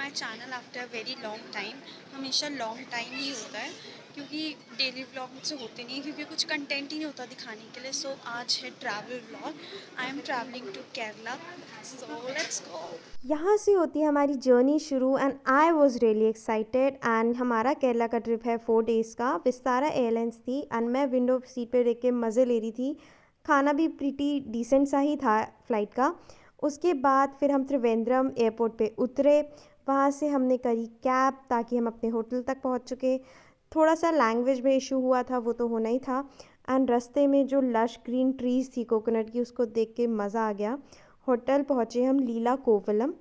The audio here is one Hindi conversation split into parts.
My channel after very long time. हमेशा लॉन्ग टाइम ही होता है क्योंकि डेली व्लॉग मुझसे होते नहीं है क्योंकि कुछ कंटेंट ही नहीं होता दिखाने के लिए। सो आज है travel vlog. I am travelling to Kerala, so let's go. यहाँ से होती है हमारी जर्नी शुरू and I was really excited. And हमारा केरला का ट्रिप है 4 डेज़ का। विस्तारा एयरलाइंस थी एंड मैं विंडो सीट पे देख के मज़े ले रही थी। खाना भी प्रीटी डिसेंट सा ही था फ़्लाइट का। उसके बाद फिर हम त्रिवेंद्रम एयरपोर्ट पे उतरे। वहाँ से हमने करी कैब ताकि हम अपने होटल तक पहुँच चुके। थोड़ा सा लैंग्वेज में इशू हुआ था, वो तो होना ही था। एंड रास्ते में जो लश ग्रीन ट्रीज़ थी कोकोनट की, उसको देख के मज़ा आ गया। होटल पहुँचे हम लीला कोवलम।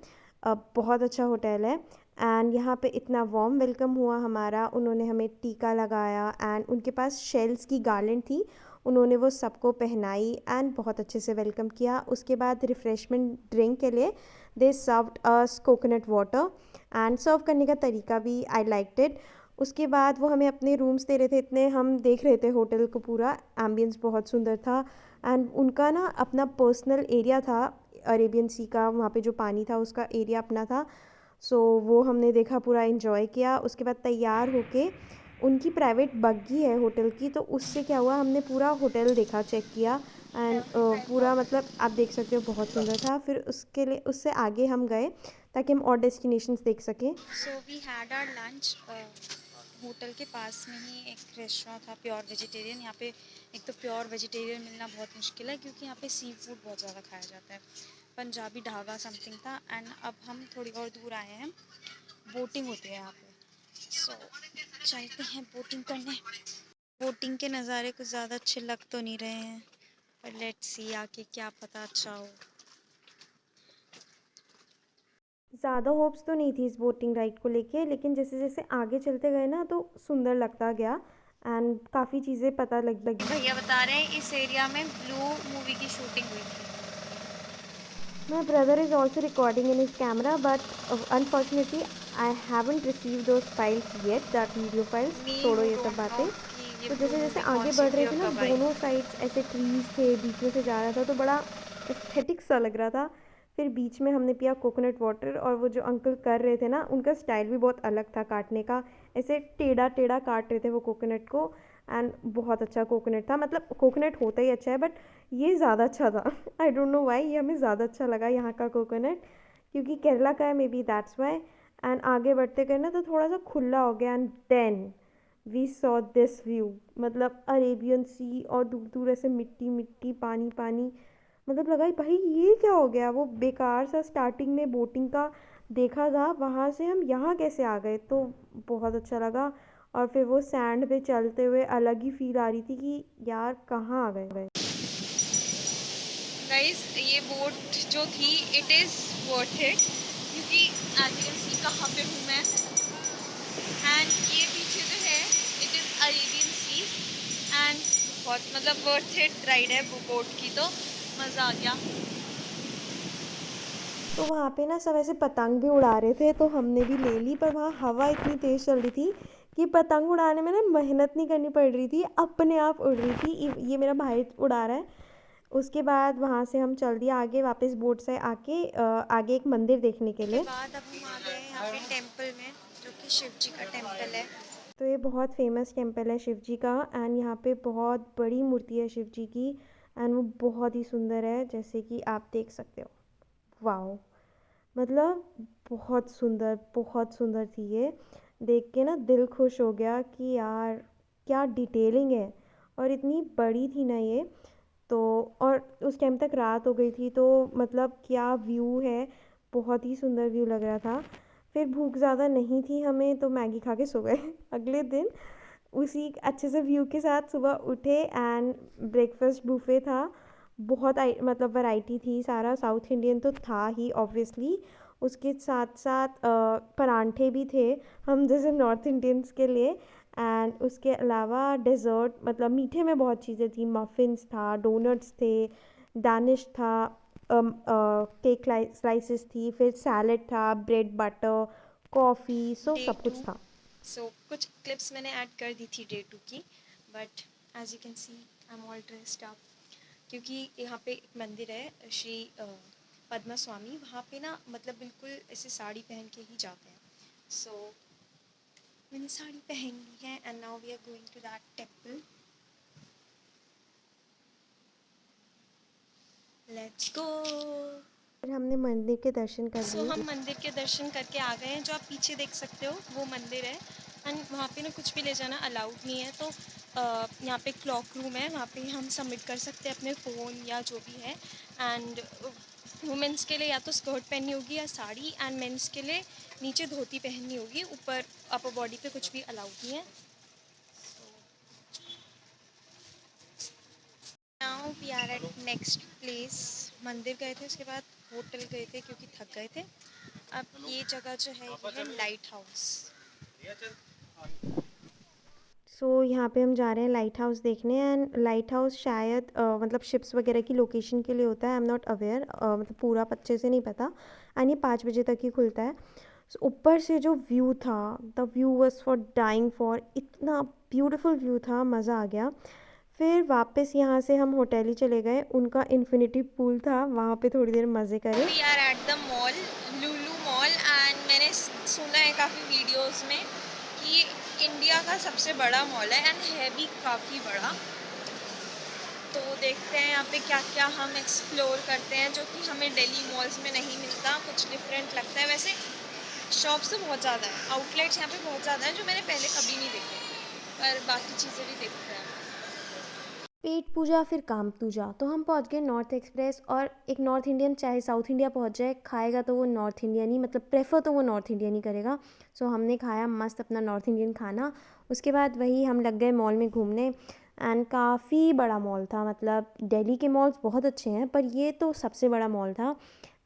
बहुत अच्छा होटल है एंड यहाँ पे इतना वार्म वेलकम हुआ हमारा। उन्होंने हमें टीका लगाया एंड उनके पास शेल्स की गार्लेंड थी, उन्होंने वो सबको पहनाई एंड बहुत अच्छे से वेलकम किया। उसके बाद रिफ़्रेशमेंट ड्रिंक के लिए they served us coconut water and serve करने का तरीका भी आई लाइक्ड इट। उसके बाद वो हमें अपने रूम्स दे रहे थे, इतने हम देख रहे थे होटल को, पूरा एम्बियंस बहुत सुंदर था। एंड उनका ना अपना पर्सनल एरिया था, अरेबियन सी का, वहाँ पे जो पानी था उसका एरिया अपना था। सो वो हमने देखा, पूरा इन्जॉय किया। उसके बाद तैयार होके उनकी प्राइवेट बग्गी है होटल की, तो उससे क्या हुआ, हमने पूरा होटल देखा, चेक किया एंड पूरा मतलब आप देख सकते हो बहुत सुंदर था। फिर उसके लिए उससे आगे हम गए ताकि हम और डेस्टिनेशंस देख सकें। So we had our lunch. Hotel के पास में ही एक रेस्टोरेंट था प्योर वेजिटेरियन। यहाँ पे एक तो प्योर वेजिटेरियन मिलना बहुत मुश्किल है क्योंकि यहाँ पे सी फूड बहुत ज़्यादा खाया जाता है। पंजाबी ढाबा समथिंग था। एंड अब हम थोड़ी और दूर आए हैं, बोटिंग होती है यहाँ पे। सो चलते हैं बोटिंग करने। बोटिंग के नज़ारे कुछ ज़्यादा अच्छे लग तो नहीं रहे हैं, पर लेट्स सी, आके क्या पता अच्छा हो। ज़्यादा होप्स तो नहीं थी इस बोटिंग राइड को लेके, लेकिन जैसे जैसे आगे चलते गए ना तो सुंदर लगता गया एंड काफ़ी चीज़ें पता लगी। भैया बता रहे हैं इस एरिया में ब्लू मूवी की शूटिंग हुई थी। My brother is also recording in his camera, but unfortunately I haven't received those files yet, that video files. मी छोड़ो हु ये सब डोंट नो बातें। कि ये तो ब्लू जैसे जैसे मूवी कौन आगे सी बढ़ थी रहे थे और ना, कब आई। दोनों साइड्स ऐसे ट्रीज थे, बीच में से जा रहा था तो बड़ा एस्थेटिक सा लग रहा था। फिर बीच में हमने पिया कोकोनट वाटर, और वो जो अंकल कर रहे थे ना, उनका स्टाइल भी बहुत अलग था काटने का। ऐसे टेढ़ा टेढ़ा काट रहे थे वो कोकोनट को एंड बहुत अच्छा कोकोनट था। मतलब कोकोनट होता ही अच्छा है, बट ये ज़्यादा अच्छा था। आई डोंट नो वाई, ये हमें ज़्यादा अच्छा लगा यहाँ का कोकोनट, क्योंकि केरला का है, may be that's why. And आगे बढ़ते गए ना तो थोड़ा सा खुला हो गया and then we saw this view. मतलब अरेबियन सी, और दूर दूर ऐसे मिट्टी मिट्टी, पानी पानी। मतलब लगा भाई ये क्या हो गया। वो बेकार सा स्टार्टिंग में बोटिंग का देखा था, वहाँ से हम यहाँ कैसे आ गए, तो बहुत अच्छा लगा। और फिर वो सैंड पे चलते हुए अलग ही फील आ रही थी कि यार कहाँ आ गए। गाइस ये बोट जो थी इट इज़ वर्थ इट क्योंकि एज यू कैन सी कहाँ पे हूँ मैं। एंड ये पीछे जो है it is Arabian sea. And बहुत मतलब वर्थ इट राइड है वो बोट की, तो मज़ा आ गया। तो वहाँ पे ना सब ऐसे पतंग भी उड़ा रहे थे, तो हमने भी ले ली। पर वहाँ हवा इतनी तेज़ चल रही थी कि पतंग उड़ाने में ना मेहनत नहीं करनी पड़ रही थी, अपने आप उड़ रही थी। ये मेरा भाई उड़ा रहा है। उसके बाद वहाँ से हम चल दिया आगे वापस बोट से आके, आगे एक मंदिर देखने के के लिए। बाद अब हम आ गए यहाँ पे टेम्पल में, जो कि शिव जी का टेम्पल है। तो ये बहुत फेमस टेम्पल है शिव जी का एंड यहाँ पे बहुत बड़ी मूर्ति है शिव जी की एंड वो बहुत ही सुंदर है, जैसे कि आप देख सकते हो। वाओ, मतलब बहुत सुंदर थी ये। देख के ना दिल खुश हो गया कि यार क्या डिटेलिंग है, और इतनी बड़ी थी ना ये। तो और उस टाइम तक रात हो गई थी, तो मतलब क्या व्यू है, बहुत ही सुंदर व्यू लग रहा था। फिर भूख ज़्यादा नहीं थी हमें, तो मैगी खा के सो गए। अगले दिन उसी अच्छे से व्यू के साथ सुबह उठे एंड ब्रेकफास्ट बुफे था। बहुत मतलब वैरायटी थी, सारा साउथ इंडियन तो था ही ऑब्वियसली। उसके साथ साथ परांठे भी थे हम जैसे नॉर्थ इंडियंस के लिए। एंड उसके अलावा डेज़र्ट, मतलब मीठे में बहुत चीज़ें थी, मफ़िन्स था, डोनट्स थे, दानिश था, केक स्लाइसेस थी, फिर सैलेड था, ब्रेड बटर, कॉफ़ी, सो डे सब टू, कुछ था। सो कुछ क्लिप्स मैंने ऐड कर दी थी डे टू की, but as you can see I am all dressed up क्योंकि यहाँ पे एक मंदिर है, श्री पद्मा स्वामी, वहाँ पे ना मतलब बिल्कुल ऐसे साड़ी पहन के ही जाते हैं। सो मैंने साड़ी पहन ली है and now we are going to that temple. Let's go. फिर हमने मंदिर के दर्शन कर सो लिए। हम मंदिर के दर्शन करके आ गए हैं। जो आप पीछे देख सकते हो वो मंदिर है एंड वहाँ पे ना कुछ भी ले जाना अलाउड नहीं है। तो यहाँ पे क्लॉक रूम है, वहाँ पे हम सबमिट कर सकते हैं अपने फ़ोन या जो भी है। एंड वुमेंस के लिए या तो स्कर्ट पहननी होगी या साड़ी, एंड मेंस के लिए नीचे धोती पहननी होगी, ऊपर अपर बॉडी पे कुछ भी अलाउड नहीं है। Now we are at next place. मंदिर गए थे, उसके बाद होटल गए थे क्योंकि थक गए थे। अब ये जगह जो है ये है लाइट हाउस। सो यहाँ पे हम जा रहे हैं लाइट हाउस देखने। एंड लाइट हाउस शायद मतलब शिप्स वगैरह की लोकेशन के लिए होता है। आई एम नॉट अवेयर, मतलब पूरा अच्छे से नहीं पता। एंड ये 5 बजे तक ही खुलता है। So, ऊपर से जो व्यू था, the view was for dying for, इतना ब्यूटीफुल व्यू था, मज़ा आ गया। फिर वापस यहाँ से हम होटल ही चले गए, उनका इन्फिनिटी पूल था, वहाँ पे थोड़ी देर मज़े करे। We are at the mall, Lulu mall, and मैंने सुना है काफ़ी वीडियोस में कि ये इंडिया का सबसे बड़ा मॉल है एंड है भी काफ़ी बड़ा। तो देखते हैं यहाँ पे क्या क्या हम एक्सप्लोर करते हैं जो कि हमें दिल्ली मॉल्स में नहीं मिलता। कुछ डिफरेंट लगता है। वैसे शॉप्स तो बहुत ज़्यादा है, आउटलेट्स यहाँ पे बहुत ज़्यादा हैं जो मैंने पहले कभी नहीं देखे, पर बाकी चीज़ें भी देखते हैं। पेट पूजा फिर काम पूजा, तो हम पहुंच गए नॉर्थ एक्सप्रेस। और एक नॉर्थ इंडियन चाहे साउथ इंडिया पहुंच जाए, खाएगा तो वो नॉर्थ इंडियन ही, मतलब प्रेफर तो वो नॉर्थ इंडियन ही करेगा। सो हमने खाया मस्त अपना नॉर्थ इंडियन खाना। उसके बाद वही हम लग गए मॉल में घूमने। एंड काफ़ी बड़ा मॉल था, मतलब दिल्ली के मॉल्स बहुत अच्छे हैं पर ये तो सबसे बड़ा मॉल था।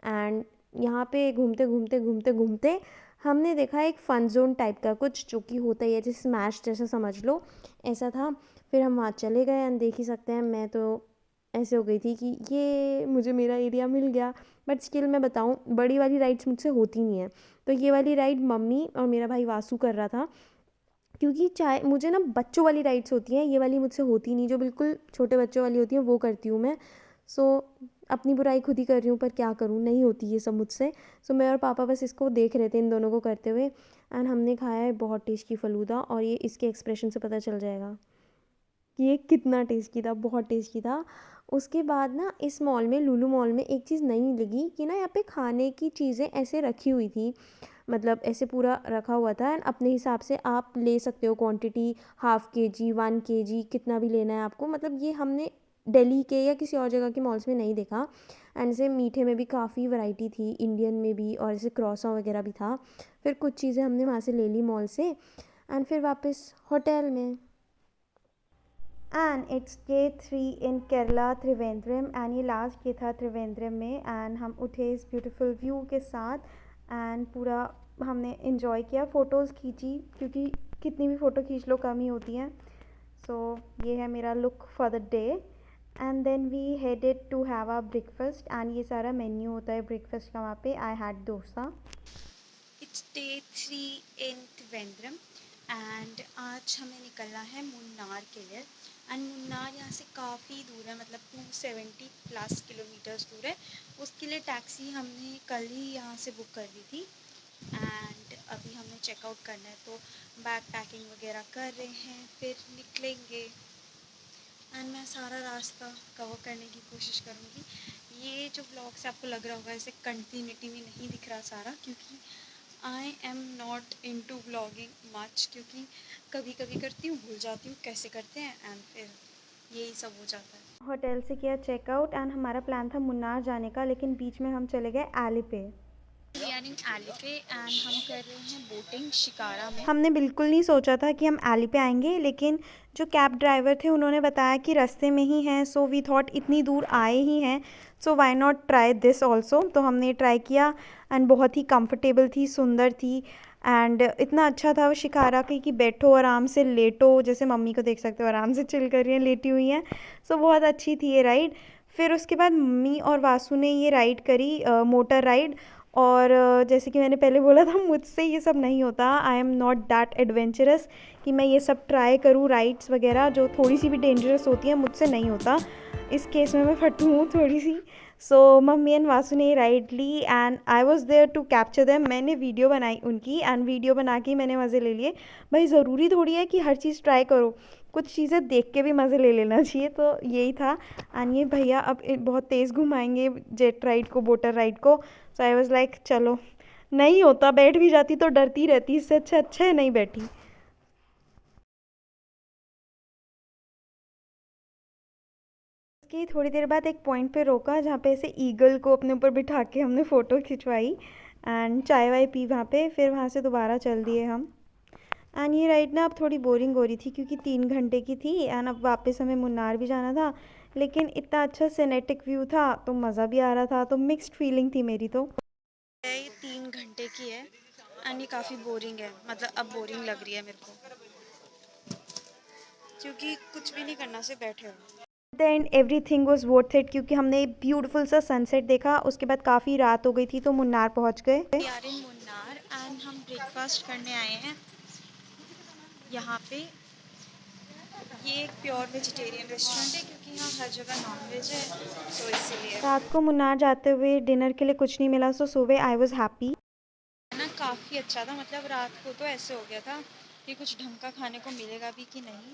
एंड यहाँ पे घूमते घूमते घूमते घूमते हमने देखा एक फ़न जोन टाइप का कुछ, जो कि होता ही है, जैसे स्मैश जैसा समझ लो, ऐसा था। फिर हम वहाँ चले गए एंड देख ही सकते हैं, मैं तो ऐसे हो गई थी कि ये मुझे मेरा एरिया मिल गया। बट स्टिल मैं बताऊँ, बड़ी वाली राइड्स मुझसे होती नहीं है। तो ये वाली राइड मम्मी और मेरा भाई वासु कर रहा था, क्योंकि चाहे मुझे ना बच्चों वाली राइड्स होती हैं, ये वाली मुझसे होती नहीं, जो बिल्कुल छोटे बच्चों वाली होती हैं वो करती हूँ मैं। सो अपनी बुराई खुद ही कर रही हूँ, पर क्या करूँ, नहीं होती ये सब मुझसे। सो मैं और पापा बस इसको देख रहे थे, इन दोनों को करते हुए। एंड हमने खाया है बहुत टेस्टी फ़लूदा, और ये इसके एक्सप्रेशन से पता चल जाएगा कि ये कितना टेस्टी था, बहुत टेस्टी था। उसके बाद ना इस मॉल में, लुलु मॉल में, एक चीज़ नई लगी कि ना यहाँ पे खाने की चीज़ें ऐसे रखी हुई थी, मतलब ऐसे पूरा रखा हुआ था। एंड अपने हिसाब से आप ले सकते हो क्वांटिटी, हाफ kg 1 kg, कितना भी लेना है आपको। मतलब ये हमने दिल्ली के या किसी और जगह के मॉल्स में नहीं देखा। एंड ऐसे मीठे में भी काफ़ी वैरायटी थी, इंडियन में भी, और ऐसे क्रॉसॉन वगैरह भी था। फिर कुछ चीज़ें हमने वहाँ से ले ली मॉल से, एंड फिर वापस होटल में। And it's day 3 in Kerala, Trivandrum. And ये लास्ट डे था त्रिवेंद्रम में। एंड हम उठे इस ब्यूटीफुल व्यू के साथ, एंड पूरा हमने इन्जॉय किया, फ़ोटोज़ खींची, क्योंकि कितनी भी फ़ोटो खींच लो कम ही होती हैं। सो ये है मेरा look for the day. And then we headed to have a breakfast. And ये सारा मेन्यू होता है ब्रेकफास्ट का वहाँ पे। I had dosa. It's day 3 in Trivandrum and आज हमें निकलना है मुन्नार के लिए। एंड मुन्नार यहाँ से काफ़ी दूर है, मतलब 270 प्लस किलोमीटर्स दूर है। उसके लिए टैक्सी हमने कल ही यहाँ से बुक कर दी थी। एंड अभी हमें चेकआउट करना है, तो बैग पैकिंग वगैरह कर रहे हैं, फिर निकलेंगे। एंड मैं सारा रास्ता कवर करने की कोशिश करूँगी। ये जो ब्लॉग से आपको लग रहा होगा ऐसे कंटिन्यूटी में नहीं दिख रहा सारा, क्योंकि I am not into blogging much, क्योंकि कभी कभी करती हूँ, भूल जाती हूँ कैसे करते हैं, एंड फिर यही सब हो जाता है। होटल से किया चेकआउट एंड हमारा प्लान था मुन्नार जाने का, लेकिन बीच में हम चले गए एलिपे। वी आर इन एलिपे एंड हम कर रहे हैं बोटिंग शिकारा में। हमने बिल्कुल नहीं सोचा था कि हम एलिपे आएंगे, लेकिन जो कैब ड्राइवर थे उन्होंने बताया कि रास्ते में ही हैं। सो वी थॉट इतनी दूर आए ही हैं, so why not try this also. तो हमने ट्राई किया एंड बहुत ही कंफर्टेबल थी, सुंदर थी। एंड इतना अच्छा था वो शिकारा कि बैठो आराम से, लेटो, जैसे मम्मी को देख सकते हो आराम से चिल कर रही हैं, लेटी हुई हैं। सो बहुत अच्छी थी ये राइड। फिर उसके बाद मम्मी और वासु ने ये राइड करी, मोटर राइड। और जैसे कि मैंने पहले बोला था, मुझसे ये सब नहीं होता। I am not that adventurous कि मैं ये सब ट्राई करूँ, राइड्स वगैरह जो थोड़ी सी भी डेंजरस होती हैं, मुझसे नहीं होता। इस केस में मैं फटू हूँ थोड़ी सी। सो मम्मी एंड वासु ने राइड ली and I was there to capture them. मैंने वीडियो बनाई उनकी एंड वीडियो बना के मैंने मज़े ले लिए। भाई ज़रूरी थोड़ी है कि हर चीज़ ट्राई करो, कुछ चीज़ें देख के भी मज़े ले लेना चाहिए। तो यही था। एंड ये भैया अब बहुत तेज़ घुमाएंगे जेट राइड को, बोटर राइड को। सो आई वॉज लाइक चलो, नहीं होता, बैठ भी जाती तो डरती रहती, इससे अच्छा है नहीं बैठी। कि थोड़ी देर बाद एक पॉइंट पे रोका जहाँ पे ऐसे ईगल को अपने ऊपर बिठा के हमने फ़ोटो खिंचवाई एंड चाय वाय पी वहाँ पे। फिर वहाँ से दोबारा चल दिए हम। एंड ये राइड ना अब थोड़ी बोरिंग हो रही थी क्योंकि 3 घंटे की थी एंड अब वापस हमें मुन्नार भी जाना था। लेकिन इतना अच्छा सिनेटिक व्यू था तो मज़ा भी आ रहा था, तो मिक्स्ड फीलिंग थी मेरी तो। ये 3 घंटे की है एंड ये काफ़ी बोरिंग है, मतलब अब बोरिंग लग रही है मेरे को, क्योंकि कुछ भी नहीं करना से बैठे हो। The end everything was worth it क्योंकि हमने ब्यूटीफुल सा सनसेट देखा। उसके बाद काफ़ी रात हो गई थी तो मुन्नार पहुँच गए। We are in Munnar and हम ब्रेकफास्ट करने आए हैं यहाँ पे। ये एक प्योर वेजिटेरियन रेस्टोरेंट है क्योंकि यहाँ हर जगह नॉनवेज है, तो इसीलिए रात को मुन्नार जाते हुए डिनर के लिए कुछ नहीं मिला, सो सुबह आई वॉज हैप्पी। ना काफ़ी अच्छा था। मतलब रात को तो ऐसे हो गया था कि कुछ ढंग का खाने को मिलेगा भी कि नहीं,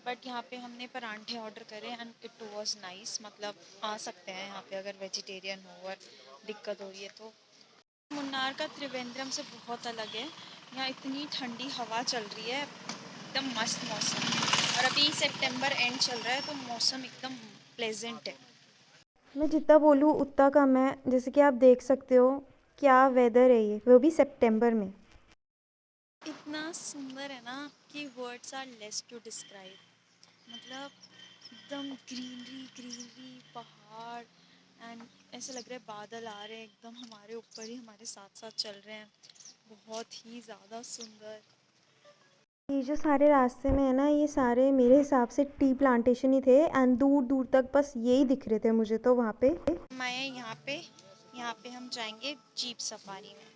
बट यहाँ पे हमने परांठे ऑर्डर करे एंड इट वाज नाइस। मतलब आ सकते हैं यहाँ पे अगर वेजिटेरियन हो और दिक्कत हो रही है तो। मुन्नार का त्रिवेंद्रम से बहुत अलग है। यहाँ इतनी ठंडी हवा चल रही है, एकदम मस्त मौसम। और अभी सितंबर एंड चल रहा है तो मौसम एकदम प्लेजेंट है। मैं जितना बोलूँ उतना कम है। जैसे कि आप देख सकते हो क्या वेदर है, ये वो भी सितंबर में। इतना सुंदर है ना कि words are less to describe. मतलब एकदम ग्रीनरी ग्रीनरी, पहाड़ एंड ऐसे लग रहा है बादल आ रहे हैं एकदम हमारे ऊपर ही, हमारे साथ साथ चल रहे हैं। बहुत ही ज़्यादा सुंदर। ये जो सारे रास्ते में है ना, ये सारे मेरे हिसाब से टी प्लांटेशन ही थे एंड दूर दूर तक बस यही दिख रहे थे मुझे तो वहाँ पे। मैं यहाँ पे हम जाएंगे जीप सफारी में।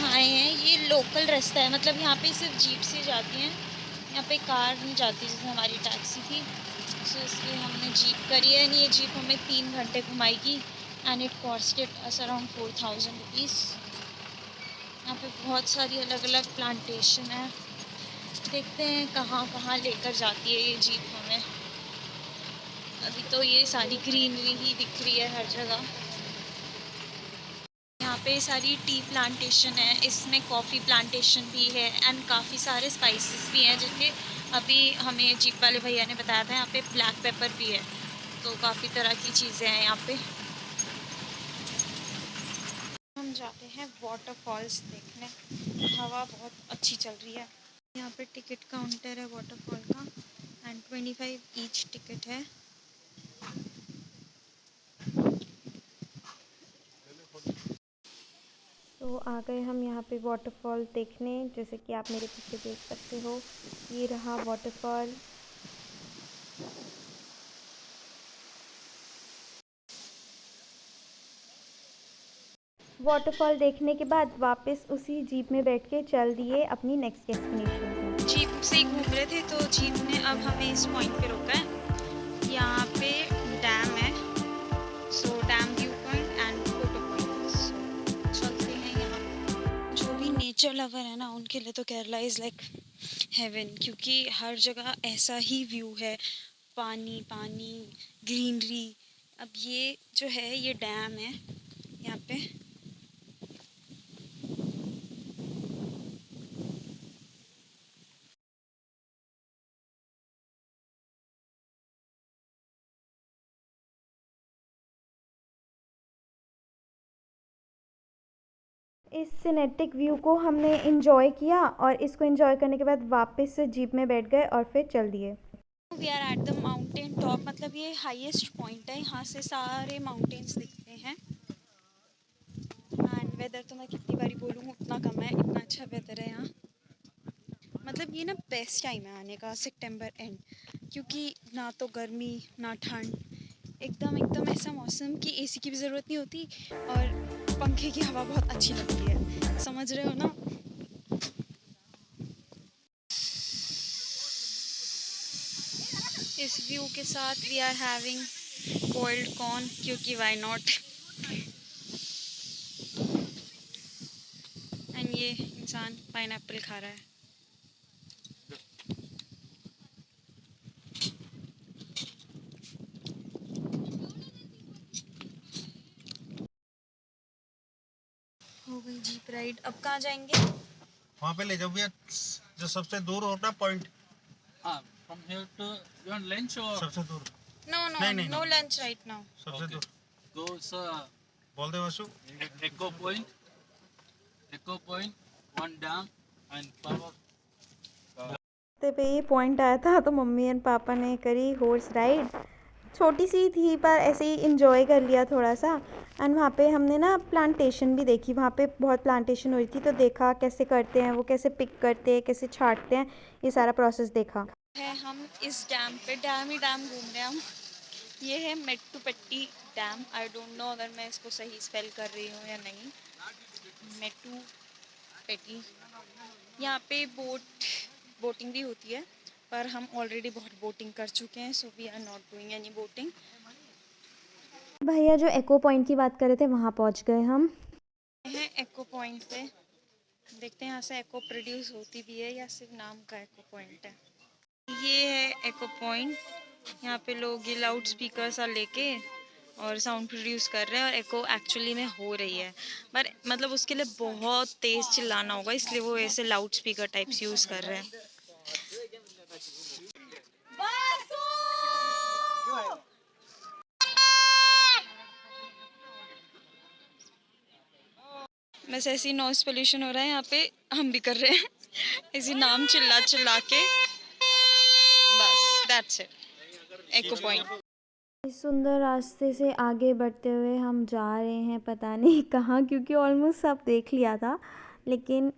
आए हैं, ये लोकल रास्ता है, मतलब यहाँ पे सिर्फ जीप से जाती हैं, यहाँ पे कार नहीं जाती जैसे हमारी टैक्सी थी। सो इसलिए हमने जीप करी है। ये जीप हमें 3 घंटे घुमाएगी and it costed us around 4000 rupees. यहाँ पे बहुत सारी अलग अलग प्लांटेशन है, देखते हैं कहाँ कहाँ लेकर जाती है ये जीप हमें। अभी तो ये सारी ग्रीनरी ही दिख रही है हर जगह। यहाँ पे सारी टी प्लांटेशन है, इसमें कॉफ़ी प्लांटेशन भी है एंड काफ़ी सारे स्पाइसेस भी हैं जिनके अभी हमें जीप वाले भैया ने बताया था। यहाँ पे ब्लैक पेपर भी है, तो काफ़ी तरह की चीज़ें हैं यहाँ पे। हम जाते हैं वाटरफॉल्स देखने, हवा बहुत अच्छी चल रही है। यहाँ पे टिकट काउंटर है वाटरफॉल का एंड 25 ईच टिकट है। तो आ गए हम यहाँ पे वाटरफॉल देखने। जैसे कि आप मेरे पीछे देख सकते हो, ये रहा वाटरफॉल। वाटरफॉल देखने के बाद वापस उसी जीप में बैठ के चल दिए अपनी नेक्स्ट डेस्टिनेशन पे। जीप से ही घूम रहे थे तो जीप ने अब हमें इस पॉइंट पे रोका है। यहाँ पे डैम है, so dam view point and photo point. So चलते हैं यहाँ। जो भी नेचर लवर है ना, उनके लिए तो केरला इज़ लाइक हेवन, क्योंकि हर जगह ऐसा ही व्यू है, पानी पानी, ग्रीनरी। अब ये जो है ये डैम है यहाँ पे। इस सिनेटिक व्यू को हमने इंजॉय किया और इसको इंजॉय करने के बाद वापस से जीप में बैठ गए और फिर चल दिए। We are at the mountain top, मतलब ये हाईएस्ट पॉइंट है, यहाँ से सारे माउंटेन्स दिखते हैं। एंड वेदर तो मैं कितनी बारी बोलूँ उतना कम है, इतना अच्छा वेदर है यहाँ। मतलब ये ना बेस्ट टाइम है आने का, सितंबर एंड, क्योंकि ना तो गर्मी ना ठंड, एकदम एकदम ऐसा मौसम कि एसी की भी ज़रूरत नहीं होती और पंखे की हवा बहुत अच्छी लगती है। समझ रहे हो ना। इस व्यू के साथ we are having cold corn, क्योंकि व्हाई नॉट। एंड ये इंसान पाइनएप्पल खा रहा है। हो गई जीप राइड। अब कहाँ जाएंगे? वहाँ पे ले जाओ भैया, जो सबसे दूर होता है point, Ah, from here to you want lunch or सबसे दूर, नो नो नहीं, नो लंच राइट नाउ। सबसे Okay. दूर goes बोल दे Vasu. Echo Point, one dam and power. रास्ते पे ये पॉइंट आया था तो मम्मी एंड पापा ने करी हॉर्स राइड। छोटी सी थी पर ऐसे ही इंजॉय कर लिया थोड़ा सा। एंड वहाँ पे हमने ना प्लांटेशन भी देखी, वहाँ पे बहुत प्लांटेशन हो रही थी तो देखा कैसे करते हैं वो, कैसे पिक करते हैं, कैसे छांटते हैं, ये सारा प्रोसेस देखा। है हम इस डैम पे, डैम ही डैम घूम रहे हैं हम। ये है मेट्टुपेट्टी डैम। आई डोंट नो अगर मैं इसको सही स्पेल कर रही हूँ या नहीं। मेट्टुपेट्टी। यहाँ पे बोटिंग भी होती है, पर हम ऑलरेडी बहुत बोटिंग कर चुके हैं, so we are not doing any boating. भैया जो एको पॉइंट की बात कर रहे थे वहाँ पहुँच गए हम। है एको पॉइंट पे, देखते हैं यहाँ से एको प्रोड्यूस होती भी है या सिर्फ नाम का एको पॉइंट है। ये है एको पॉइंट। यहाँ पे लोग ये लाउड स्पीकर सा लेके और साउंड प्रोड्यूस कर रहे हैं और एको एक्चुअली में हो रही है, पर मतलब उसके लिए बहुत तेज़ चिल्लाना होगा, इसलिए वो ऐसे लाउड स्पीकर टाइप्स यूज़ कर रहे हैं। बस ऐसी नॉइस पोल्यूशन हो रहा है यहाँ पे, हम भी कर रहे हैं ऐसी नाम चिल्ला चिल्ला के। बस दैट्स इट, एको पॉइंट। इस सुंदर रास्ते से आगे बढ़ते हुए हम जा रहे हैं पता नहीं कहाँ, क्योंकि ऑलमोस्ट सब देख लिया था, लेकिन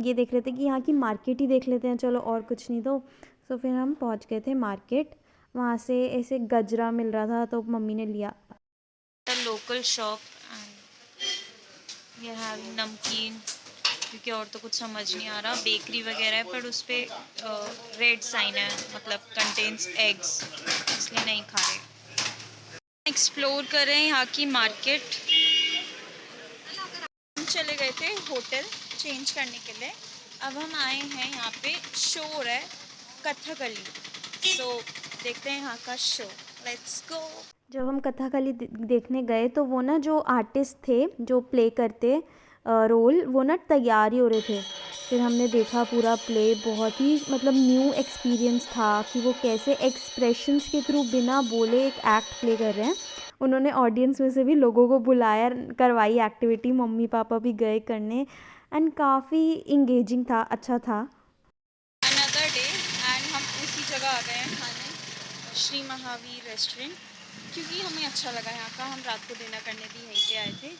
ये देख रहे थे कि यहाँ की मार्केट ही देख लेते हैं चलो, और कुछ नहीं तो फिर हम पहुँच गए थे मार्केट। वहाँ से ऐसे गजरा मिल रहा था तो मम्मी ने लिया। लोकल शॉप एंड ये हैविंग नमकीन, क्योंकि और तो कुछ समझ नहीं आ रहा। बेकरी वगैरह है पर उस पर रेड साइन है, मतलब कंटेन्स एग्स, इसलिए नहीं खा रहे। एक्सप्लोर कर रहे हैं यहाँ की मार्केट। हम चले गए थे होटल चेंज करने के लिए, अब हम आए हैं यहाँ पे शो हो रहा है कथकली, सो देखते हैं यहाँ का शो। Let's go. जब हम कथकली देखने गए तो वो ना जो आर्टिस्ट थे जो प्ले करते रोल, वो ना तैयार ही हो रहे थे। फिर हमने देखा पूरा प्ले, बहुत ही मतलब न्यू एक्सपीरियंस था कि वो कैसे एक्सप्रेशंस के थ्रू बिना बोले एक एक्ट प्ले कर रहे हैं। उन्होंने ऑडियंस में से भी लोगों को बुलाया, करवाई एक्टिविटी, मम्मी पापा भी गए करने एंड काफ़ी इंगेजिंग था, अच्छा था। अनदर डे एंड हम उसी जगह आ गए हैं खाने, श्री महावीर रेस्टोरेंट, क्योंकि हमें अच्छा लगा यहाँ का। हम रात को डिनर करने भी यहीं पे आए थे,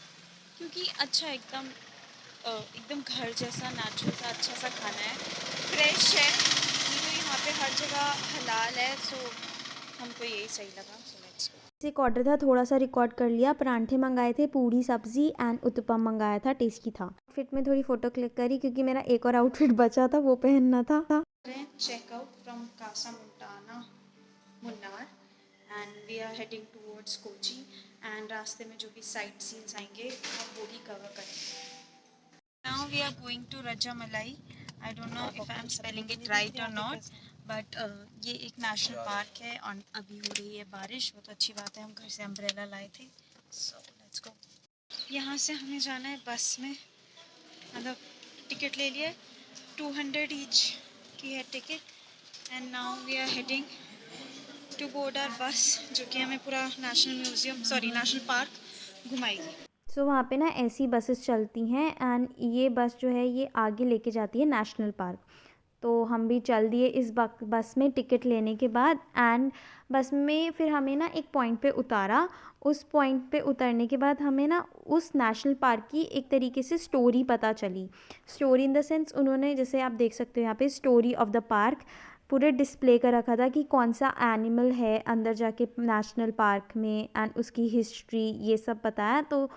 क्योंकि अच्छा एकदम घर जैसा नेचुरल सा अच्छा सा खाना है, फ्रेश है। यहाँ पे हर जगह हलाल है, सो हमको यही सही लगा, सो लेट्स गो। एक ऑर्डर था, थोड़ा सा रिकॉर्ड कर लिया। परांठे मंगाए थे, पूड़ी सब्जी एंड उत्तपम मंगाया था, टेस्टी था। आउटफिट में थोड़ी फ़ोटो क्लिक करी क्योंकि मेरा एक और आउटफिट बचा था, वो पहनना था। Checkout from Casa Montana Munnar and we are heading towards Kochi, and रास्ते में जो भी साइट सीन्स आएंगे हम वो भी कवर करेंगे। Now we are going to Rajamalai. I don't know if I am spelling it right और नॉट, बट ये एक नेशनल पार्क है और अभी हो रही है बारिश, बहुत अच्छी बात है। हम घर से अम्ब्रेला लाए थे, सो लेट्स गो। यहाँ से हमें जाना है बस में, मतलब टिकट ले लिया, 200 ईच की है ticket, and now we are heading to board our bus, जो कि हमें पूरा नेशनल पार्क घुमाएगी। सो वहाँ पे ना ऐसी बसेस चलती हैं एंड ये बस जो है ये आगे लेके जाती है नेशनल पार्क। तो हम भी चल दिए इस बस में टिकट लेने के बाद, एंड बस में फिर हमें ना एक पॉइंट पे उतारा। उस पॉइंट पे उतरने के बाद हमें ना उस नेशनल पार्क की एक तरीके से स्टोरी पता चली। स्टोरी इन द सेंस, उन्होंने जैसे आप देख सकते हो यहाँ पे स्टोरी ऑफ द पार्क पूरे डिस्प्ले कर रखा था कि कौन सा एनिमल है अंदर जाके नेशनल पार्क में एंड उसकी हिस्ट्री, ये सब बताया। तो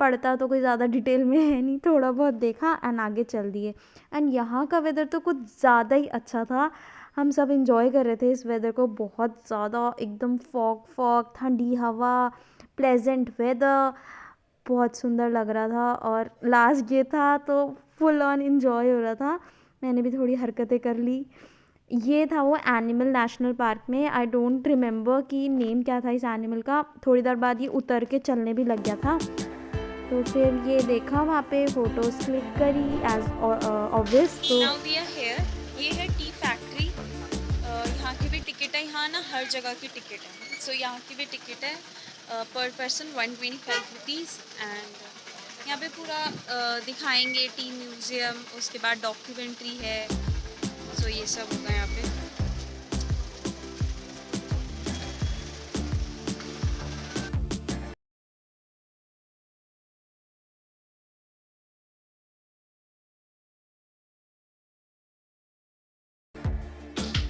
पढ़ता तो कोई ज़्यादा डिटेल में है नहीं, थोड़ा बहुत देखा एंड आगे चल दिए। एंड यहाँ का वेदर तो कुछ ज़्यादा ही अच्छा था, हम सब इंजॉय कर रहे थे इस वेदर को बहुत ज़्यादा, एकदम फॉग फॉग, ठंडी हवा, प्लेजेंट वेदर, बहुत सुंदर लग रहा था। और लास्ट डे था तो फुल ऑन इंजॉय हो रहा था। मैंने भी थोड़ी हरकतें कर ली। ये था वो एनिमल नेशनल पार्क में। आई डोंट रिमेंबर कि नेम क्या था इस एनिमल का। थोड़ी देर बाद ये उतर के चलने भी लग गया था। तो फिर ये देखा वहाँ पे, फ़ोटोज़ क्लिक करी एज ऑब्वियस। तो नाउ वी आर हियर, ये है टी फैक्ट्री। यहाँ की भी टिकट है, यहाँ ना हर जगह की टिकट है। सो यहाँ की भी टिकट है पर पर्सन 125 रुपीज़। एंड यहाँ पे पूरा दिखाएंगे टी म्यूज़ियम, उसके बाद डॉक्यूमेंट्री है। सो ये सब होगा यहाँ पे।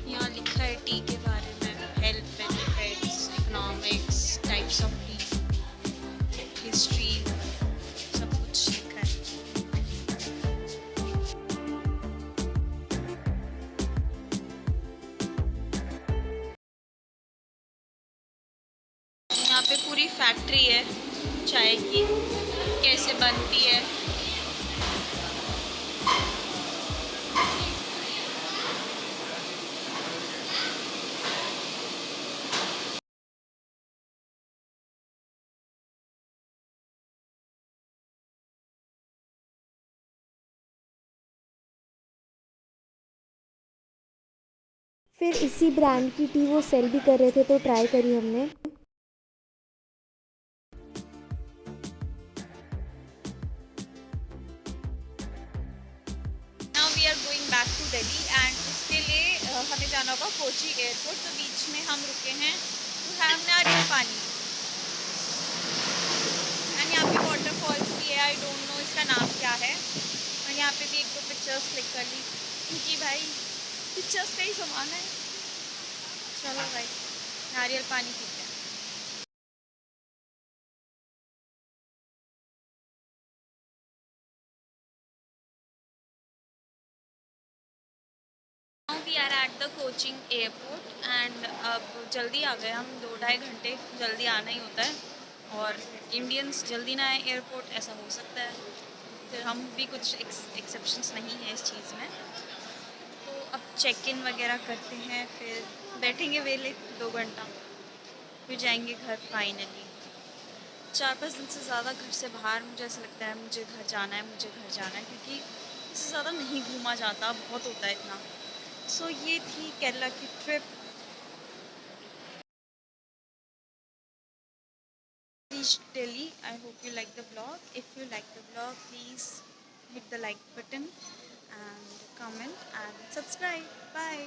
यहाँ लिखा है टी के बारे में, health benefits, economics, types of T, history, सब कुछ लिखा है। यहाँ पे पूरी फैक्ट्री है चाय की, कैसे बनती है। फिर इसी ब्रांड की टी वो सेल भी कर रहे थे तो ट्राई करी हमने। Now we are going back to Delhi and उसके लिए हमें जाना होगा कोची एयरपोर्ट। तो बीच में हम रुके हैं टू हैव नारियल पानी। एंड यहाँ पे वाटरफॉल्स भी है, आई डोंट नो इसका नाम क्या है। और यहाँ पे भी एक दो पिक्चर्स क्लिक कर ली क्योंकि भाई पिक्चर्स का ही ज़माना है। चलो भाई नारियल पानी पीते हैं। Now we are at the Cochin airport and अब जल्दी आ गए हम, 2-2.5 घंटे जल्दी आना ही होता है। और इंडियंस जल्दी ना आए एयरपोर्ट, ऐसा हो सकता है। फिर हम भी कुछ एक्सेप्शंस नहीं है इस चीज़ में। तो अब चेक इन वगैरह करते हैं, फिर बैठेंगे वेले 2 घंटा, फिर जाएंगे घर फाइनली। 4-5 दिन से ज़्यादा घर से बाहर मुझे ऐसा लगता है मुझे घर जाना है, मुझे घर जाना है, क्योंकि इससे ज़्यादा नहीं घूमा जाता, बहुत होता है इतना। सो ये थी केरला की trip. Reached Delhi. I hope you like the vlog. If you like the vlog, please hit the like button and comment and subscribe. Bye.